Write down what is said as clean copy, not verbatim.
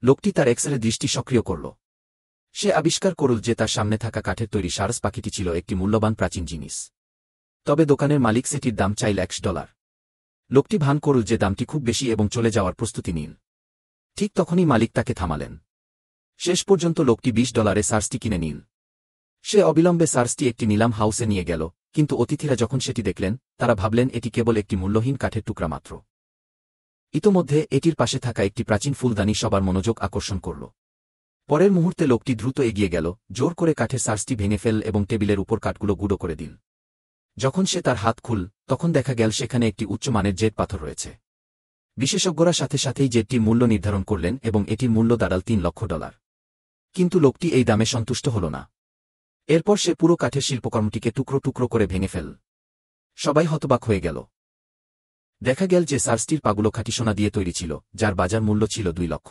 লোকটি তার এক্সরে দৃষ্টি সক্রিয় করল। সে আবিষ্কার করল যে তার সামনে থাকা কাঠের তৈরি সারস পাখিটি ছিল একটি মূল্যবান প্রাচীন জিনিস। তবে দোকানের মালিক সেটির দাম চাইল $100। লোকটি ভান করল যে দামটি খুব বেশি এবং চলে যাওয়ার প্রস্তুতি নিন। ঠিক তখনই মালিক তাকে থামালেন। শেষ পর্যন্ত লোকটি $20 সার্সটি কিনে নিন। সে অবিলম্বে সার্সটি একটি নিলাম হাউসে নিয়ে গেল, কিন্তু অতিথিরা যখন সেটি দেখলেন তারা ভাবলেন এটি কেবল একটি মূল্যহীন কাঠের টুকরা মাত্র। ইতোমধ্যে এটির পাশে থাকা একটি প্রাচীন ফুলদানি সবার মনোযোগ আকর্ষণ করল। পরের মুহূর্তে লোকটি দ্রুত এগিয়ে গেল, জোর করে কাঠের সার্সটি ভেঙে ফেল এবং টেবিলের উপর কাঠগুলো গুঁড়ো করে দিল। যখন সে তার হাত খুল তখন দেখা গেল সেখানে একটি উচ্চমানের জেড পাথর রয়েছে। বিশেষজ্ঞরা সাথে সাথেই জেডটির মূল্য নির্ধারণ করলেন এবং এটির মূল্য দাঁড়াল $3 লক্ষ। কিন্তু লোকটি এই দামে সন্তুষ্ট হল না। এরপর সে পুরো কাঠের শিল্পকর্মটিকে টুকরো টুকরো করে ভেঙে ফেল। সবাই হতবাক হয়ে গেল। দেখা গেল যে সার্সটির পাগুলো খাঁটি সোনা দিয়ে তৈরি ছিল, যার বাজার মূল্য ছিল $2 লক্ষ।